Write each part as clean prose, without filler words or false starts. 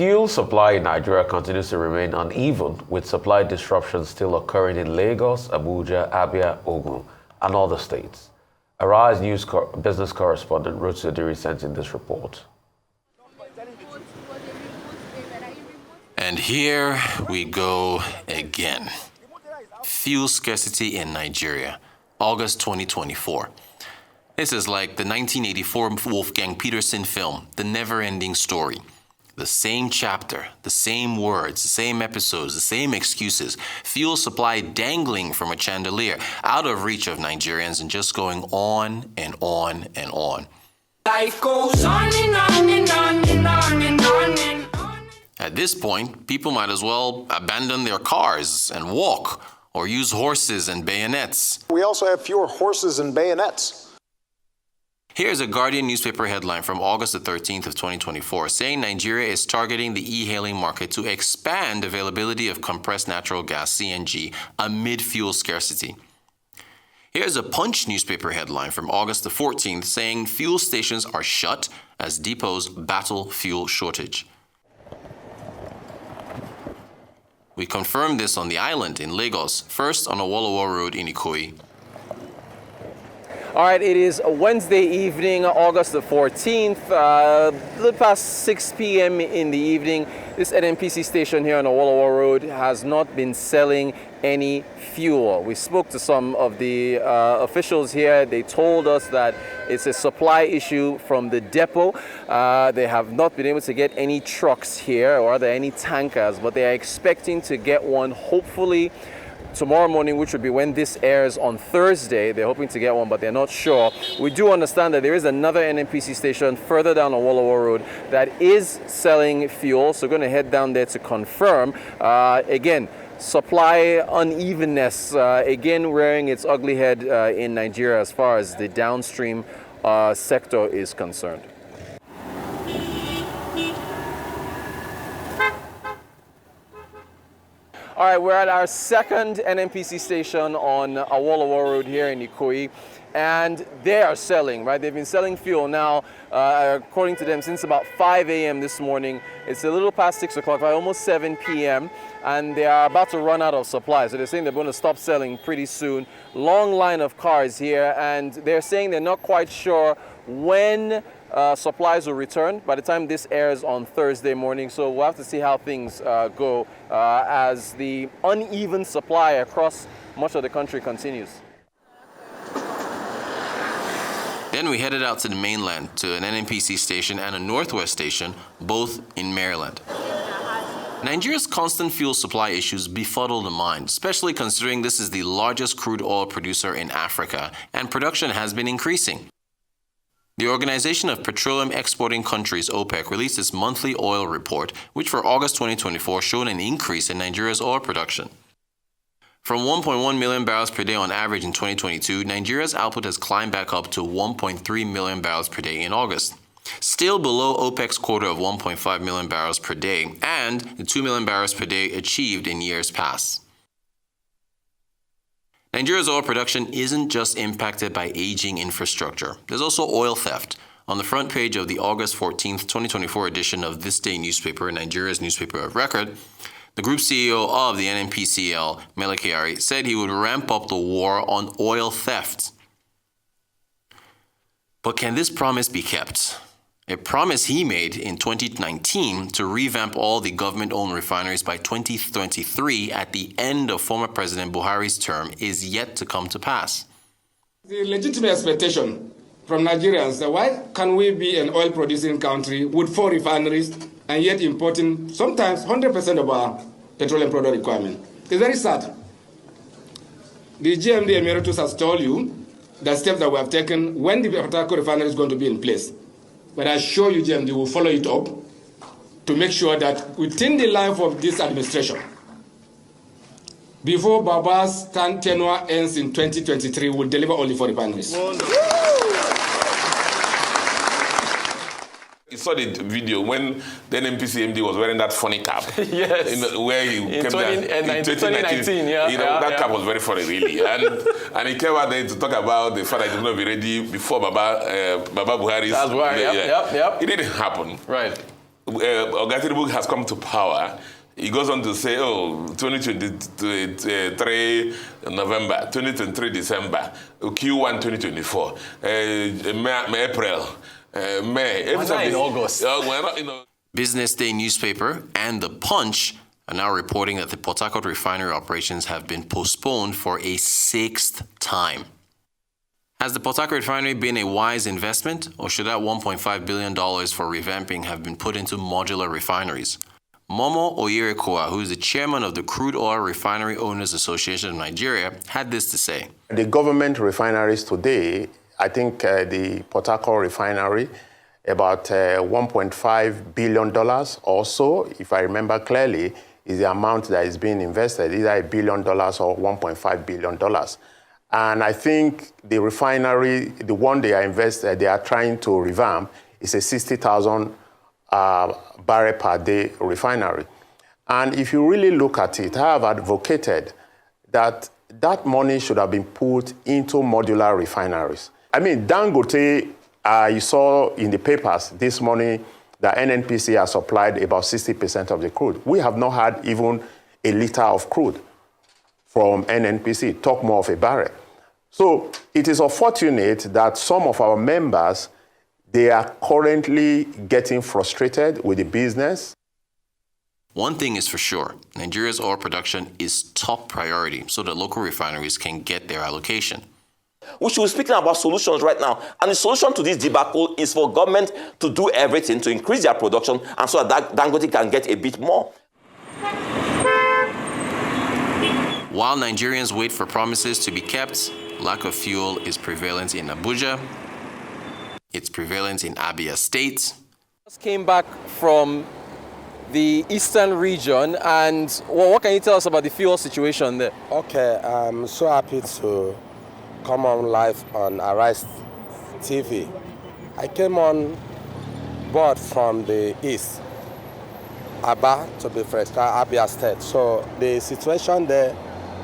Fuel supply in Nigeria continues to remain uneven, with supply disruptions still occurring in Lagos, Abuja, Abia, Ogun, and other states. Arise business correspondent Rotus Oddiri sent in this report. And here we go again. Fuel scarcity in Nigeria, August 2024. This is like the 1984 Wolfgang Peterson film, The Never-Ending Story. The same chapter, the same words, the same episodes, the same excuses. Fuel supply dangling from a chandelier, out of reach of Nigerians, and just going on and on and on. Life goes on and on and on and on and on and on. At this point, people might as well abandon their cars and walk, or use horses and bayonets. We also have fewer horses and bayonets. Here's a Guardian newspaper headline from August the 13th of 2024 saying Nigeria is targeting the e-hailing market to expand availability of compressed natural gas, CNG, amid fuel scarcity. Here's a Punch newspaper headline from August the 14th saying fuel stations are shut as depots battle fuel shortage. We confirmed this on the island in Lagos, first on Awolowo Road in Ikoyi. All right, it is a Wednesday evening, August the 14th, a little past 6 p.m. in the evening. This NNPC station here on Awolowo Road has not been selling any fuel. We spoke to some of the officials here. They told us that it's a supply issue from the depot. They have not been able to get any trucks here, or are there any tankers, but they are expecting to get one hopefully tomorrow morning, which would be when this airs on Thursday. They're hoping to get one, but they're not sure. We do understand that there is another NNPC station further down Awolowo Road that is selling fuel, so we're going to head down there to confirm. Again, supply unevenness, again rearing its ugly head in Nigeria as far as the downstream sector is concerned. All right, we're at our second NNPC station on Awolowo Road here in Ikoyi, and they are selling, right? They've been selling fuel now, according to them, since about 5 a.m. this morning. It's a little past 6 o'clock, almost 7 p.m., and they are about to run out of supply. So they're saying they're going to stop selling pretty soon. Long line of cars here, and they're saying they're not quite sure when supplies will return by the time this airs on Thursday morning. So we'll have to see how things go as the uneven supply across much of the country continues. Then we headed out to the mainland to an NNPC station and a Northwest station, both in Maryland. Nigeria's constant fuel supply issues befuddle the mind, especially considering this is the largest crude oil producer in Africa, and production has been increasing. The Organization of Petroleum Exporting Countries, OPEC, released its monthly oil report, which for August 2024 showed an increase in Nigeria's oil production. From 1.1 million barrels per day on average in 2022, Nigeria's output has climbed back up to 1.3 million barrels per day in August. Still below OPEC's quota of 1.5 million barrels per day and the 2 million barrels per day achieved in years past. Nigeria's oil production isn't just impacted by aging infrastructure. There's also oil theft. On the front page of the August 14th, 2024 edition of This Day newspaper, Nigeria's newspaper of record, the group CEO of the NNPCL, Mele Kyari, said he would ramp up the war on oil theft. But can this promise be kept? A promise he made in 2019 to revamp all the government-owned refineries by 2023 at the end of former President Buhari's term is yet to come to pass. The legitimate expectation from Nigerians that why can we be an oil-producing country with 4 refineries and yet importing sometimes 100% of our petroleum product requirement? It's very sad. The GMD Emeritus has told you the steps that we have taken when the Port Harcourt refinery is going to be in place. But I assure you, GMD will follow it up to make sure that within the life of this administration, before Baba's tenure ends in 2023, we'll deliver only 4 refineries. You saw the video when the NNPC MD was wearing that funny cap. Yes. Where he came there in 2019. That cap was very funny, really. And he came out there to talk about the fact that it was not be ready before Baba Buhari's. That's why. Yep. It didn't happen. Right. Tinubu has come to power, he goes on to say, 2023 November, 2023 December, Q1 2024, May, April, May. We're not in August. We're not, Business Day newspaper and The Punch are now reporting that the Port Harcourt refinery operations have been postponed for a 6th time. Has the Port Harcourt refinery been a wise investment, or should that $1.5 billion for revamping have been put into modular refineries? Momo Oyirikoa, who is the chairman of the Crude Oil Refinery Owners Association of Nigeria, had this to say. The government refineries today, I think the Port Harcourt refinery, about $1.5 billion or so, if I remember clearly, is the amount that is being invested, either $1 billion or $1.5 billion. And I think the refinery, the one they are trying to revamp, is a 60,000 barrel per day refinery. And if you really look at it, I have advocated that that money should have been put into modular refineries. I mean, Dangote, you saw in the papers this morning that NNPC has supplied about 60% of the crude. We have not had even a liter of crude from NNPC, talk more of a barrel. So it is unfortunate that some of our members, they are currently getting frustrated with the business. One thing is for sure, Nigeria's oil production is top priority so that local refineries can get their allocation. We should be speaking about solutions right now. And the solution to this debacle is for government to do everything to increase their production and so that Dangote can get a bit more. While Nigerians wait for promises to be kept, lack of fuel is prevalent in Abuja. It's prevalent in Abia State. Just came back from the eastern region, and what can you tell us about the fuel situation there? Okay, I'm so happy to come on live on Arise TV. I came on board from the east, Abia to be fresh, Abia State. So the situation there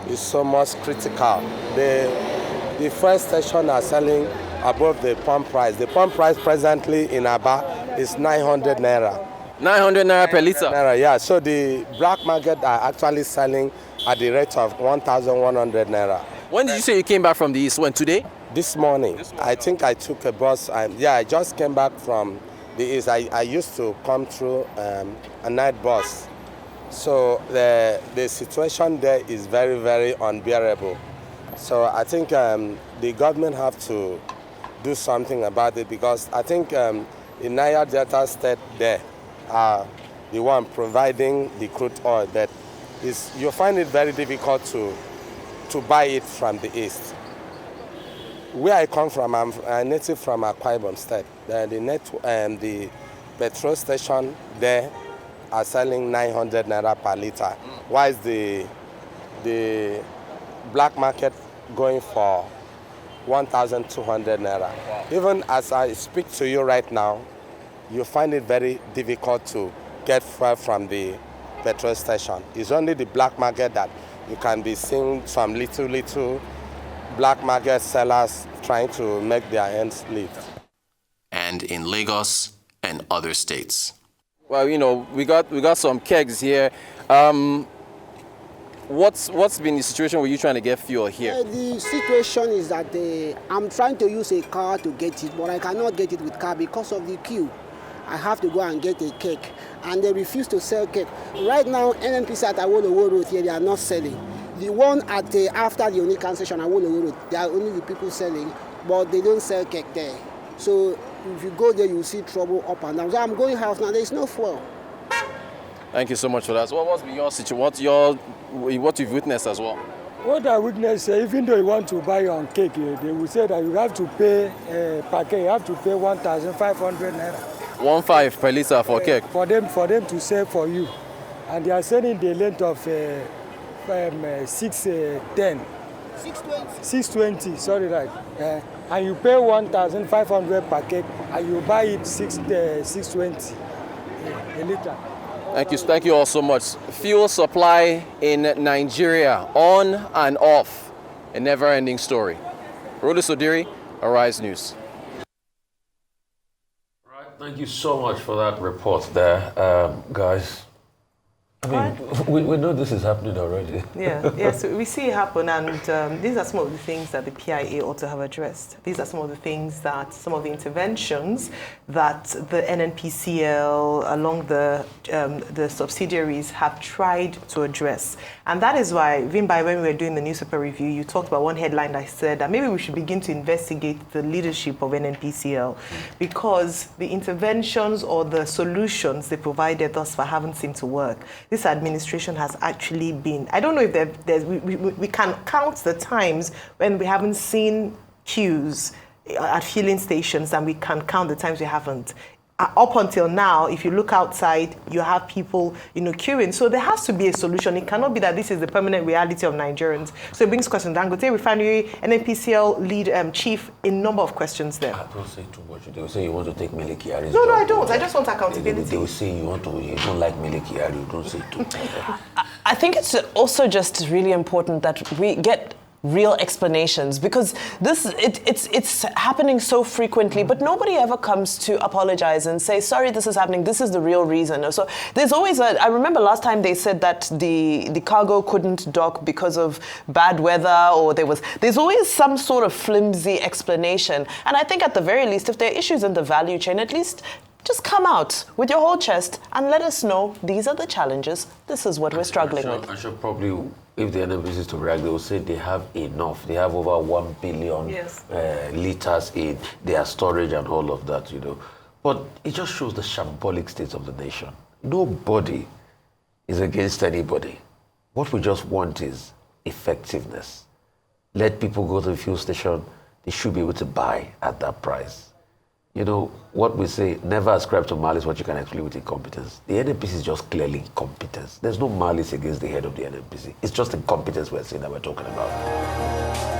is so much critical. The first station are selling above the pump price. The pump price presently in Abia is 900 naira. 900 naira per liter? Naira, yeah. So the black market are actually selling at the rate of 1,100 naira. When did you say you came back from the east? When, today? This morning. I think I took a bus. I just came back from the east. I used to come through a night bus. So the situation there is very, very unbearable. So I think the government have to do something about it, because I think in Niger Delta State there are the one providing the crude oil that is, you find it very difficult to buy it from the east. Where I come from, I'm a native from Akwa Ibom State. The petrol station there are selling 900 naira per liter. Why is the black market going for 1,200 naira? Even as I speak to you right now, you find it very difficult to get fuel from the petrol station. It's only the black market that you can be seeing some little black market sellers trying to make their ends meet. And in Lagos and other states. Well, you know, we got some kegs here. What's been the situation where you trying to get fuel here? The situation is that I'm trying to use a car to get it, but I cannot get it with car because of the queue. I have to go and get a cake, and they refuse to sell cake. Right now, NNPC at Awolowo Road here, they are not selling. The one at after the Onikan station at Awolowo Road, they are only the people selling, but they don't sell cake there. So if you go there, you will see trouble up and down. So I'm going house now. There is no fuel. Thank you so much for that. So what's been your situation? What you've witnessed as well? What I witnessed, even though you want to buy on cake, they will say that you have to pay per cake. You have to pay 1,500 naira. 1.5 per liter for cake. For them to sell for you, and they are selling the length of 610. 620. Sorry, right? And you pay 1,500 per cake, and you buy it 620 a liter. Thank you all so much. Fuel supply in Nigeria, on and off, a never-ending story. Rotus Oddiri, Arise News. Thank you so much for that report there, guys. I mean, we know this is happening already. Yes, we see it happen, and these are some of the things that the PIA ought to have addressed. These are some of the things that, some of the interventions that the NNPCL, along the subsidiaries, have tried to address. And that is why, even by when we were doing the newspaper review, you talked about one headline that said that maybe we should begin to investigate the leadership of NNPCL, because the interventions or the solutions they provided thus far haven't seemed to work. This administration has actually been, I don't know if we can count the times when we haven't seen queues at filling stations, and we can count the times we haven't. Up until now, if you look outside, you have people, queuing. So there has to be a solution. It cannot be that this is the permanent reality of Nigerians. So it brings questions. Dangote Refinery, NNPCL lead chief, a number of questions there. Don't say too much. They will say you want to take Mele Kyari's No, job. I don't. I just want accountability. They will say you don't like Mele Kyari. You don't say too much. I think it's also just really important that we get real explanations, because it's happening so frequently, but nobody ever comes to apologize and say, sorry, this is happening, this is the real reason. So there's always I remember last time they said that the cargo couldn't dock because of bad weather, or there's always some sort of flimsy explanation. And I think at the very least, if there are issues in the value chain, at least just come out with your whole chest and let us know these are the challenges, this is what we're struggling with. I should probably, if the NNPC is to react, they will say they have enough. They have over 1 billion liters in their storage and all of that, But it just shows the shambolic state of the nation. Nobody is against anybody. What we just want is effectiveness. Let people go to the fuel station. They should be able to buy at that price. What we say, never ascribe to malice what you can explain with incompetence. The NNPC is just clearly incompetence. There's no malice against the head of the NNPC. It's just incompetence we're saying that we're talking about.